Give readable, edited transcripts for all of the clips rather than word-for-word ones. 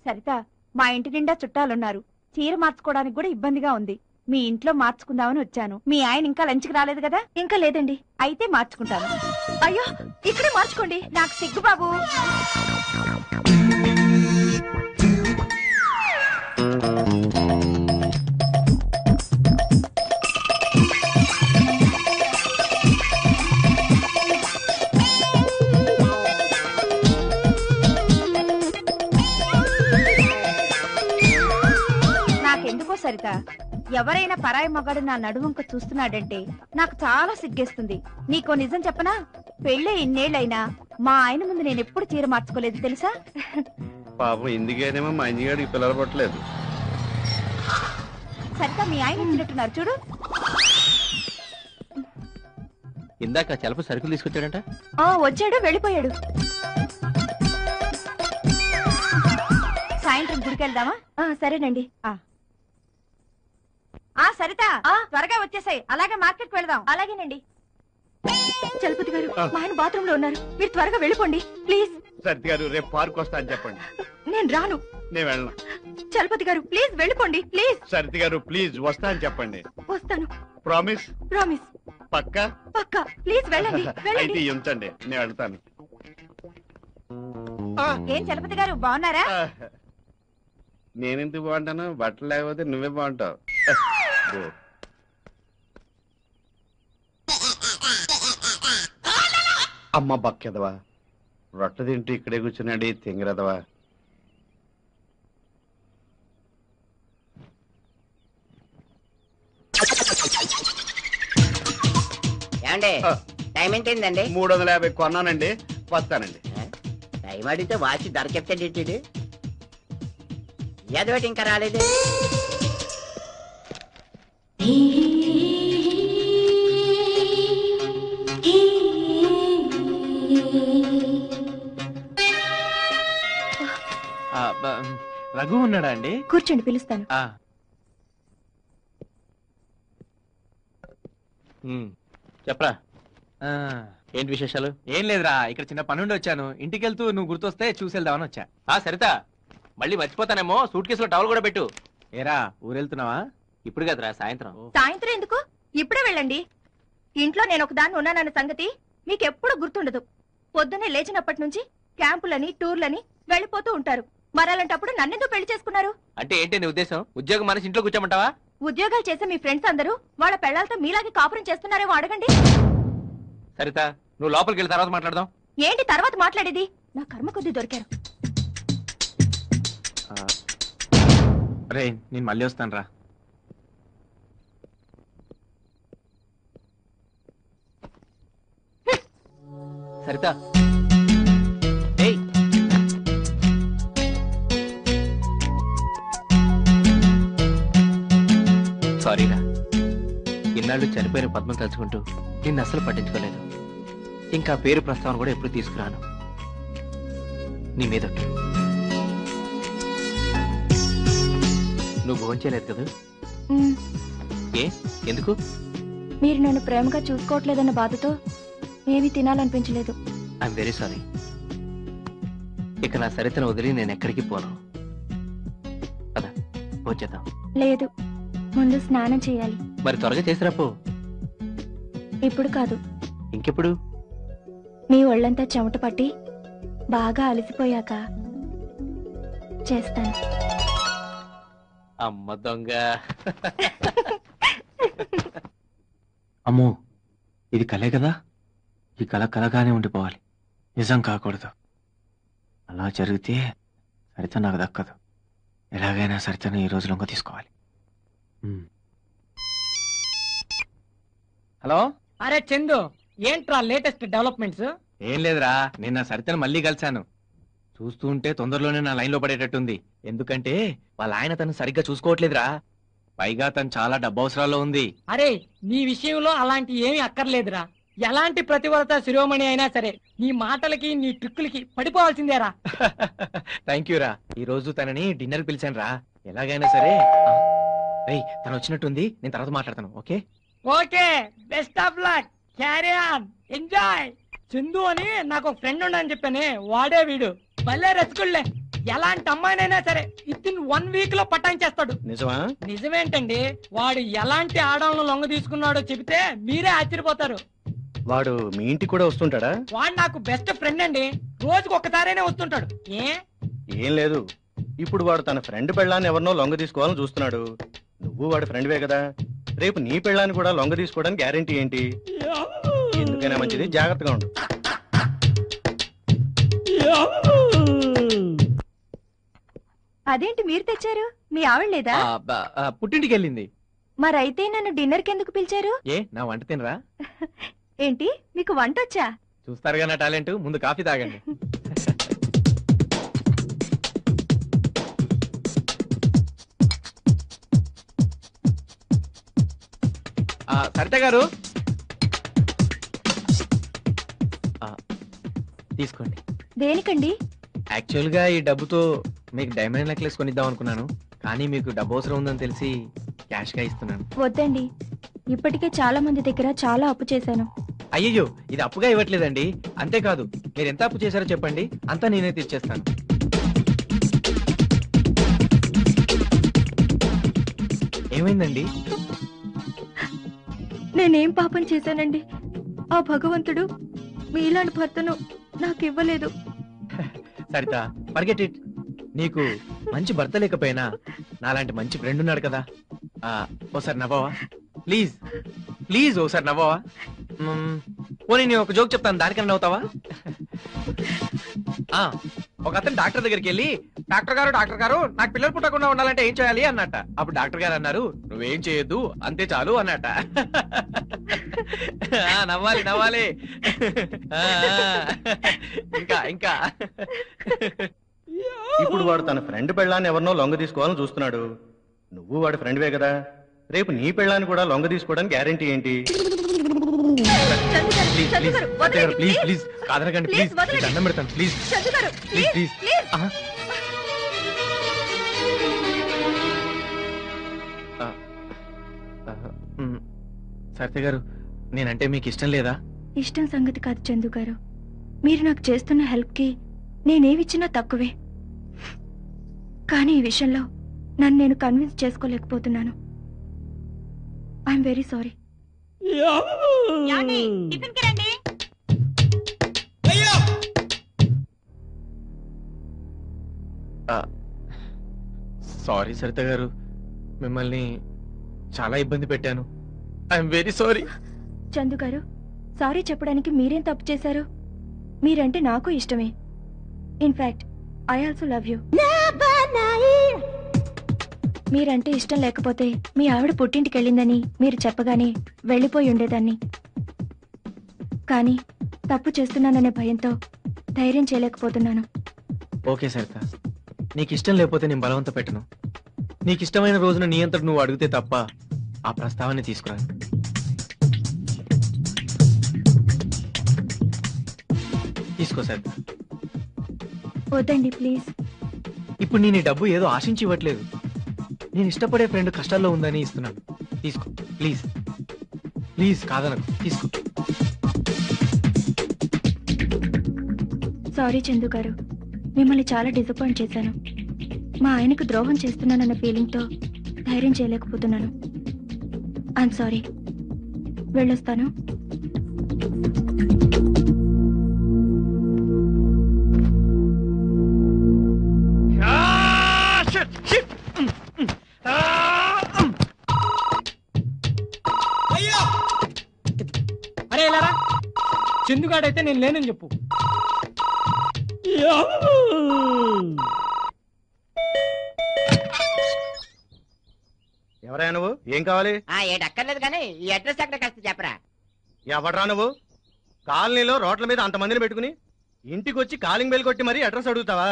సరిత, మా ఇంటి నిండా చుట్టాలున్నారు. చీర మార్చుకోవడానికి కూడా ఇబ్బందిగా ఉంది. మీ ఇంట్లో మార్చుకుందామని వచ్చాను. మీ ఆయన ఇంకా లంచ్కి రాలేదు కదా? ఇంకా లేదండి. అయితే మార్చుకుంటాను. అయ్యో, ఇక్కడే మార్చుకోండి. నాకు సిగ్గు బాబు. నాకెందుకో సరిత, ఎవరైనా పరాయి మగాడు నా నడువంక చూస్తున్నాడంటే నాకు చాలా సిగ్గేస్తుంది. నీకో నిజం చెప్పనా? పెళ్ళే ఇన్నేళ్లైనా మా ఆయన ముందు నేను ఎప్పుడు చీర మార్చుకోలేదు తెలుసా? పాపం ఇందుకేనేమో మా ఇంజిగాడికి పిల్లలు పట్టలేదు. సరిత, మీ ఆయన వచ్చినట్టున్నారు చూడు. ఇందాక చలప సరుకులు తీసుకొచ్చాడంట. వచ్చాడు, వెళ్ళిపోయాడు. సాయంత్రం గుడికి వెళ్దామా? సరేనండి. సరిత, త్వరగా వచ్చేసాయి. అలాగే మార్కెట్ కి వెళ్దాం. అలాగేనండి. చలపతి గారు, మా ఆయన బాత్రూమ్ లో ఉన్నారు. మీరు త్వరగా వెళ్ళిపోండి ప్లీజ్. సరిత గారు, రేపు పార్క్ వస్తా అని చెప్పండి. నేను రాను. నేను వెళ్ళను. చలపతి గారు ప్లీజ్ వెళ్ళిపోండి ప్లీజ్. సరిత గారు ప్లీజ్ వస్తా అని చెప్పండి. వస్తాను. ప్రామిస్? ప్రామిస్. పక్కా? పక్కా. ప్లీజ్ వెళ్ళండి. అయితే ఉంచండి, నేను వెళ్తాను. ఏం చలపతి గారు బాగున్నారా? నేనెందుకు బాగుంటాను? బట్టలు లేకపోతే నువ్వే బాగుంటావు. అమ్మ బక్కెదవా, రొట్టె తింటూ ఇక్కడే కూర్చున్నాడు తింగరదవా. టైం ఎంతైందండి? 350 కొన్నానండి. వస్తానండి. టైం అడిగితే వాచి ధర చెప్తాడు. ఏదోటి ఇంకా రాలేదు. రఘు ఉన్నాడా అండి? కూర్చోండి, పిలుస్తాను. చెప్పరా, ఏంటి విశేషాలు? ఏం లేదురా, ఇక్కడ చిన్న పనుండి వచ్చాను. ఇంటికి వెళ్తూ నువ్వు గుర్తొస్తే చూసి వెళ్దామని వచ్చా. సరిత, మళ్ళీ మర్చిపోతానేమో, సూట్ కేసులో టవల్ కూడా పెట్టు. ఏరా, ఊరెళ్తున్నావా? ఇప్పుడు కదరా, సాయంత్రం. సాయంత్రం ఎందుకు? ఇప్పుడే వెళ్ళండి. ఇంట్లో నేను ఒకదాన్ని ఉన్నానన్న సంగతి మీకెప్పుడు గుర్తుండదు. పొద్దున్నే లేచినప్పటి నుంచి క్యాంపులని టూర్లని వెళ్ళిపోతూ ఉంటారు. మరలాంటప్పుడు నన్నెందుకు పెళ్లి చేసుకున్నారు? అంటే ఏంటి నీ ఉద్దేశం? ఉద్యోగం మనసి ఇంట్లో కూర్చోమంటావా? ఉద్యోగాలు చేసే మీ ఫ్రెండ్స్ అందరూ వాళ్ళ పెళ్లాలతో మీలాగే కాపురం చేస్తున్నారేమో అడగండి. సరిత, నువ్వు లోపలికి వెళ్ళి తర్వాత మాట్లాడదాం. ఏంటి తర్వాత మాట్లాడేది? నా కర్మ కొద్దీ దొరికారు. రే, నేను మళ్ళీ వస్తాను రా. సరిత, సారీరా, ఇన్నాళ్ళు చనిపోయిన పద్మం తలుచుకుంటూ నిన్ను అస్సలు పట్టించుకోలేదు. ఇంకా పేరు ప్రస్తావన కూడా ఎప్పుడు తీసుకురాను. నీ మీద నువ్వు భోంచేయలేదు కదా? ఏ, ఎందుకు? మీరు నన్ను ప్రేమగా చూసుకోవట్లేదన్న బాధతో ఏమీ తినాలనిపించలేదు. I'm very sorry. ఇక నా సరితను వదిలి నేను ఎక్కడికి పోను. పద, భోంచేద్దాం. లేదు, ముందు స్నానం చేయాలి. మరి త్వరగా చేసిరా పో. ఇప్పుడు కాదు. ఇంకెప్పుడు? మీ ఒళ్ళంతా చెమట పట్టి బాగా అలసిపోయాక చేస్తాను. అమ్మ దొంగ. అమ్మో, ఇది కలే కదా? ఈ కళ కలగానే ఉండిపోవాలి, నిజం కాకూడదు. అలా జరిగితే సరిత నాకు దక్కదు. ఎలాగైనా సరితను ఈ రోజు లొంగ తీసుకోవాలి. హలో, అరే చందు, ఏంట్రా లేటెస్ట్ డెవలప్మెంట్స్? ఏం లేదురా, నిన్న సరితను మళ్ళీ కలిశాను. చూస్తూ ఉంటే తొందరలోనే నా లైన్ లో పడేటట్టుంది. ఎందుకంటే వాళ్ళ ఆయన తను సరిగ్గా చూసుకోవట్లేదురా. పైగా తను చాలా డబ్బు అవసరాల్లో ఉంది. అరే, నీ విషయంలో అలాంటి ఏమీ అక్కర్లేదురా. ఎలాంటి ప్రతివరత శిరోమణి అయినా సరే నీ మాటలకి నీ ట్రిక్కులకి పడిపోవాల్సిందేరా. థ్యాంక్ యూ రా. ఈ రోజు తనని డిన్నర్ పిలిచాను రా. ఎలాగైనా సరే తను వచ్చినట్టుంది, నేను తర్వాత మాట్లాడతాను. Okay okay, best of luck, carry on, enjoy. Chandu అని నాకు ఒక ఫ్రెండ్ ఉండని చెప్పానే, వాడే వీడు. భలే రసికుళ్ళే. ఎలాంటి అమ్మాయినైనా సరే విత్ 1 వీక్ లో పటాయించేస్తాడు. నిజమా? నిజమేంటండి, వాడు ఎలాంటి ఆడవాళ్ళను లొంగ తీసుకున్నాడో చెబితే మీరే ఆశ్చర్యపోతారు. వాడు మీ ఇంటికి కూడా వస్తుంటాడా? వాడు నాకు బెస్ట్ ఫ్రెండ్ అండి, రోజుకు ఒక్కసారైనా వస్తుంటాడు. ఏం లేదు, ఇప్పుడు వాడు తన ఫ్రెండ్ పెళ్ళాన్ని ఎవరినో లొంగ తీసుకోవాలని చూస్తున్నాడు. నువ్వు వాడి ఫ్రెండ్వే కదా, రేపు నీ పెళ్ళాన్ని కూడా లొంగ తీసుకోవడానికి గ్యారెంటీ ఏంటి? ఎందుకైనా మంచిది, జాగ్రత్తగా ఉండు. అదేంటి మీరు తెచ్చారు? మీ ఆవిడ లేదా? పుట్టింటికి వెళ్ళింది. మరైతే నన్ను డిన్నర్ కి ఎందుకు పిలిచారు? ఏ నా వంట తినరా? ఏంటి మీకు వంట వచ్చా? చూస్తారుగా నా టాలెంట్, ముందు కాఫీ తాగండి. సరిత గారు తీసుకోండి. దేనికండి? యాక్చువల్ గా ఈ డబ్బుతో మీకు డైమండ్ నెక్లెస్ కొనిద్దాం అనుకున్నాను, కానీ మీకు డబ్బు అవసరం ఉందని తెలిసి క్యాష్ గా ఇస్తున్నాను. వద్దండి, ఇప్పటికే చాలా మంది దగ్గర చాలా అప్పు చేశాను. అయ్యయ్యో, ఇది అప్పుగా ఇవ్వట్లేదండి. అంతేకాదు, మీరు ఎంత అప్పు చేశారో చెప్పండి, అంతా నేనే తీర్చేస్తాను. ఏమైందండి? నేనేం పాపం చేశానండి? ఆ భగవంతుడు మీలాంటి భర్తను నాకు ఇవ్వలేదు. Saritha, forget it. నీకు మంచి భర్త లేకపోయినా నాలాంటి మంచి ఫ్రెండ్ ఉన్నాడు కదా. ఓసారి నవ్వవా ప్లీజ్? ప్లీజ్ ఓసారి నవ్వవా? పోనీ నేను ఒక జోక్ చెప్తాను, దానికన్నా నవ్వుతావా? ఒక అతను డాక్టర్ దగ్గరికి వెళ్ళి, డాక్టర్ గారు నాకు పిల్లలు పుట్టకుండా ఉండాలంటే ఏం చేయాలి అన్నట్ట. అప్పుడు డాక్టర్ గారు అన్నారు, నువ్వేం చేయొద్దు, అంతే చాలు అన్నట్ట. నవ్వాలి నవ్వాలి. ఇంకా ఇంకా ఇప్పుడు వాడు తన ఫ్రెండ్ పెళ్ళాన్ని ఎవరినో లొంగ తీసుకోవాలని చూస్తున్నాడు. నువ్వు వాడి ఫ్రెండ్వే కదా, రేపు నీ పెళ్ళాన్ని కూడా లొంగ తీసుకోవడానికి గ్యారెంటీ ఏంటి? ప్లీజ్ ప్లీజ్ కాదనకండి, ప్లీజ్ దండం పెడతాను, ప్లీజ్ ప్లీజ్ ప్లీజ్. సరిత గారు, నేనంటే మీకు ఇష్టం లేదా? ఇష్టం సంగతి కాదు చందు గారు, మీరు నాకు చేస్తున్న హెల్ప్ కి నేనేమిచ్చినా తక్కువే. కానీ ఈ విషయంలో నన్ను నేను కన్విన్స్ చేసుకోలేకపోతున్నాను. I'm very sorry. Sorry Saritha గారు, మిమ్మల్ని చాలా ఇబ్బంది పెట్టాను. I'm very sorry. చందు గారు, సారీ చెప్పడానికి మీరేం తప్పు చేశారు? మీరంటే నాకు ఇష్టమే. In fact I also love you. మీరంటే ఇష్టం లేకపోతే మీ ఆవిడ పుట్టింటికి వెళ్ళిందని మీరు చెప్పగానే వెళ్ళిపోయి ఉండేదాన్ని. కానీ తప్పు చేస్తున్నాననే భయంతో ధైర్యం చేయలేకపోతున్నాను. ఓకే సరిత, నీకు ఇష్టం లేకపోతే నేను బలవంత పెట్టను. నీకు ఇష్టమైన రోజున నీ అంతటి నువ్వు అడిగితే తప్ప ఆ ప్రస్తావాన్ని తీసుకురాను. తీసుకో సరిత. వద్దండి ప్లీజ్. ఇప్పుడు నేను ఈ డబ్బు ఏదో ఆశించి ఇవ్వట్లేదు, నేను ఇష్టపడే ఫ్రెండ్ కష్టాల్లో ఉందని ఇస్తున్నాను. తీసుకో ప్లీజ్ ప్లీజ్, కాదనకు, తీసుకో. సారీ చందు గారు, మిమ్మల్ని చాలా డిసప్పాయింట్ చేశాను. మా ఆయనకు ద్రోహం చేస్తున్నానన్న ఫీలింగ్తో ధైర్యం చేయలేకపోతున్నాను. I'm sorry. వెళ్ళొస్తాను. అరే ఇలారా, చందుగాడైతే నేను లేనని చెప్పు. ఎవరైనా నువ్వు? ఏం కావాలి? ఏటక్కర్లేదు కానీ ఈ అడ్రస్ ఎక్కడ కాస్త చెప్పరా. ఎవడరా నువ్వు? కాలనీలో రోడ్ల మీద అంతమందిని పెట్టుకుని ఇంటికి వచ్చి కాలింగ్ బెల్ కొట్టి మరీ అడ్రస్ అడుగుతావా?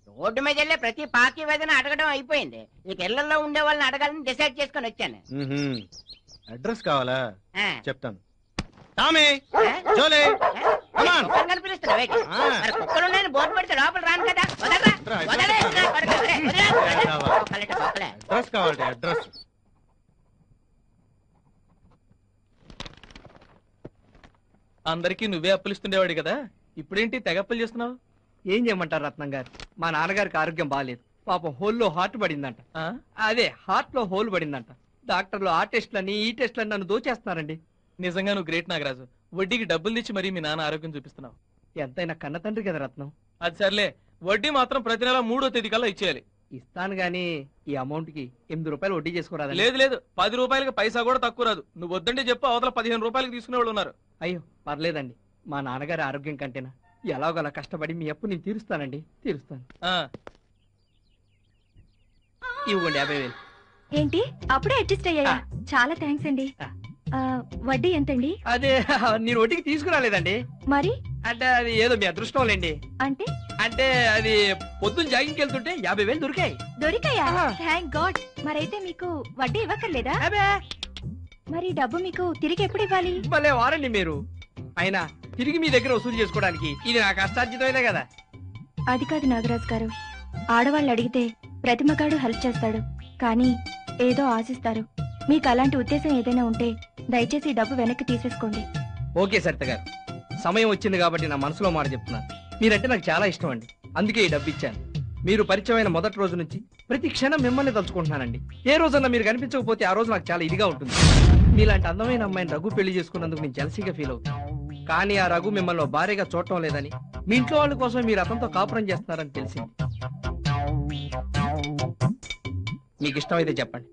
రోడ్డు మీద వెళ్ళే ప్రతి పార్టీ వేదన అడగడం అయిపోయింది. ఇక ఇళ్లలో ఉండే వాళ్ళని అడగాలని డిసైడ్ చేసుకుని వచ్చాను. అడ్రస్ కావాలా? ఆ. చెప్తాను. టామీ, జోలే, కుక్కను కనిపిస్తున్నావు ఏంటి? మరి కుక్కలు ఉన్నాయని బోర్డు పెడితే లోపల రాను కదా. వదలరా, వదలే, కుక్కలే. అడ్రస్ కావాలి, అడ్రస్. అందరికీ నువ్వే అప్పులు ఇస్తుండేవాడు కదా, ఇప్పుడేంటి తెగ అప్పులు చేస్తున్నావు? ఏం చేయమంటారు రత్నం గారు, మా నాన్నగారికి ఆరోగ్యం బాగాలేదు. పాపం హోల్లో హార్ట్ పడిందంట. అదే హార్ట్ లో హోల్ పడిందంట. డాక్టర్లు ఆ టెస్ట్లని ఈ టెస్ట్లని నన్ను దోచేస్తున్నారండి. నిజంగా నువ్వు గ్రేట్ నాగరాజు. వడ్డీకి డబ్బులు తెచ్చి మరీ మీ నాన్న ఆరోగ్యం చూపిస్తున్నావు. ఎంతైనా కన్న తండ్రి కదా రత్నం. అది సర్లే, వడ్డీ మాత్రం ప్రతి నెల 3వ తేదీ కల్లా ఇచ్చేయాలి. ఇస్తాను గానీ ఈ అమౌంట్ కి 8 రూపాయలు వడ్డీ చేసుకోరాదు. లేదు లేదు, 10 రూపాయలకి పైసా కూడా తక్కువ రాదు. నువ్వు వద్దంటే చెప్పు, అవతల 15 రూపాయలకి తీసుకునే వాళ్ళు ఉన్నారు. అయ్యో పర్లేదండి, మా నాన్నగారి ఆరోగ్యం కంటేనా ఎలాగోలా కష్టపడి మీ అప్పు నేను తీరుస్తానండి, తీరుస్తాను. ఇవ్వండి 50,000. ఏంటి అప్పుడే అడ్జస్ట్ అయ్యాయా? చాలా థ్యాంక్స్ అండి. వడ్డీ ఎంతండి? అదే నేను వడ్డీకి తీసుకురాలేదండి. మరి అంటే అది ఏదో మీ అదృష్టం లేండి. అంటే అంటే అది పొద్దున్న జాగింగ్కి వెళ్తుంటే 50,000 దొరికాయి. దొరికాయా? Thank God. మరైతే మీకు వడ్డీ ఇవ్వక్కర్లేదా? మరి డబ్బు మీకు తిరిగి ఎప్పుడు ఇవ్వాలి? భలే వారండి మీరు. అయినా తిరిగి మీ దగ్గర వసూలు చేసుకోవడానికి ఇది నా కష్టార్జితమైనా కదా. అది కాదు నాగరాజు గారు, ఆడవాళ్ళు అడిగితే ప్రతి మగాడు హెల్ప్ చేస్తాడు, కానీ ఏదో ఆశిస్తారు. మీకు అలాంటి ఉద్దేశం ఏదైనా ఉంటే దయచేసి ఈ డబ్బు వెనక్కి తీసేసుకోండి. ఓకే సరిత గారు, సమయం వచ్చింది కాబట్టి నా మనసులో మాట చెప్తున్నాను. మీరంటే నాకు చాలా ఇష్టం అండి, అందుకే ఈ డబ్బు ఇచ్చాను. మీరు పరిచయమైన మొదటి రోజు నుంచి ప్రతి క్షణం మిమ్మల్ని తలుచుకుంటున్నానండి. ఏ రోజన్నా మీరు కనిపించకపోతే ఆ రోజు నాకు చాలా ఇదిగా ఉంటుంది. మీలాంటి అందమైన అమ్మాయిని రఘు పెళ్లి చేసుకున్నందుకు నేను జలసీగా ఫీల్ అవుతాను. కానీ ఆ రఘు మిమ్మల్ని భార్యగా చూడటం లేదని, మీ ఇంట్లో వాళ్ళ కోసం మీరు అతనితో కాపురం చేస్తున్నారని తెలిసింది. మీకు ఇష్టమైతే చెప్పండి,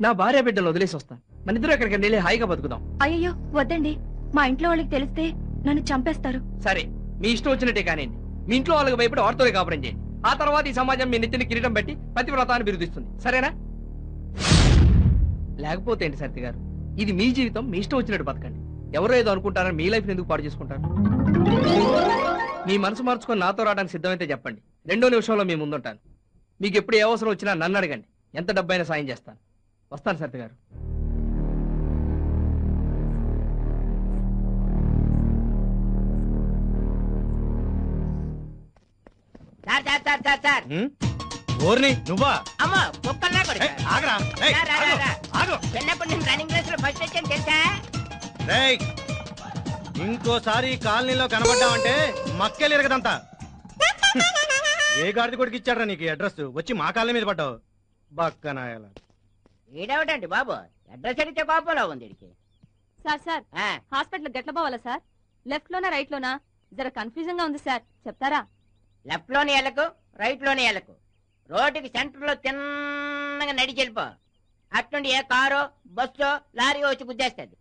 నా భార్య బిడ్డలు వదిలేసి వస్తాను. మన ఇద్దరు ఎక్కడికి వెళ్ళి హాయిగా బతుకుదాం. అయ్యో వద్దండి, మా ఇంట్లో వాళ్ళకి తెలిస్తే నన్ను చంపేస్తారు. సరే మీ ఇష్టం వచ్చినట్టే కానివ్వండి. మీ ఇంట్లో వాళ్ళకి భయపడి వారితోనే కాపురం చేయండి. ఆ తర్వాత ఈ సమాజం మీ నెత్తిని కిరీటం పెట్టి పతివ్రతాన్ని బిరుదిస్తుంది. సరేనా? లేకపోతే ఏంటి సరిత గారు, ఇది మీ జీవితం, మీ ఇష్టం వచ్చినట్టు బతకండి. ఎవరో ఏదో అనుకుంటారని మీ లైఫ్ ఎందుకు పాడు చేసుకుంటారు? మీ మనసు మార్చుకొని నాతో రావడానికి సిద్ధమైతే చెప్పండి. 2 నిమిషంలో మీ ముందుంటాను. మీకు ఎప్పుడు ఏ అవసరం వచ్చినా నన్ను అడగండి, ఎంత డబ్బైనా సాయం చేస్తాను. వస్తాను సరిత గారు. Sir sir sir sir sir ఓర్ని నువ్వా? అమ్మో కుక్కల్లా కొడుకు. ఏయ్, ఆగరా. ఏయ్, రా, రా, రా, రా. ఆగు. చిన్నప్పుడు నేను రన్నింగ్ రేస్ లో ఫస్ట్ వచ్చాను తెలుసా? రేయ్, ఇంకోసారి ఈ కాలనీలో కనబడ్డావంటే మక్కెలు ఇరగదంతా. ఏ గాడిద కొడుకు ఇచ్చాడ్రా నీకు అడ్రస్? వచ్చి మా కాలనీ మీద పడ్డావు బక్కనాయాల. ఈడవటండి బాబు, అడ్రస్ అడిగితే కోపంలో ఉంది వీడికి. సార్ సార్ హాస్పిటల్ గట్ల పోవాలా సార్? లెఫ్ట్ లోనా రైట్ లోనా? జర కన్ఫ్యూజన్ గా ఉంది సార్, చెప్తారా? లెఫ్ట్ లోని ఎలకు, రైట్ లోని ఎలకు. రోడ్డుకి సెంటర్ లో తిన్నగా నడిచి వెళ్ళిపో. అట్నుండి ఏ కారో బస్సో లారీ వచ్చి గుద్దేస్తుంది.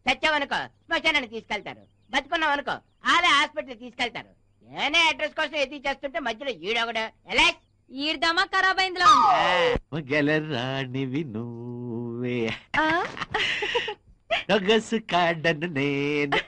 చచ్చావనుకో శ్మశానాన్ని తీసుకెళ్తారు. బతుకున్నావనుకో ఆలే హాస్పిటల్ తీసుకెళ్తారు. నేనే అడ్రస్ కోసం ఎదురు చేస్తుంటే మధ్యలో ఈడొకడు ఎలా ఈడదమా ఖరాబ్ అయిందిలా గెలరానివి నువ్వే, సొగసు కాడను నేను.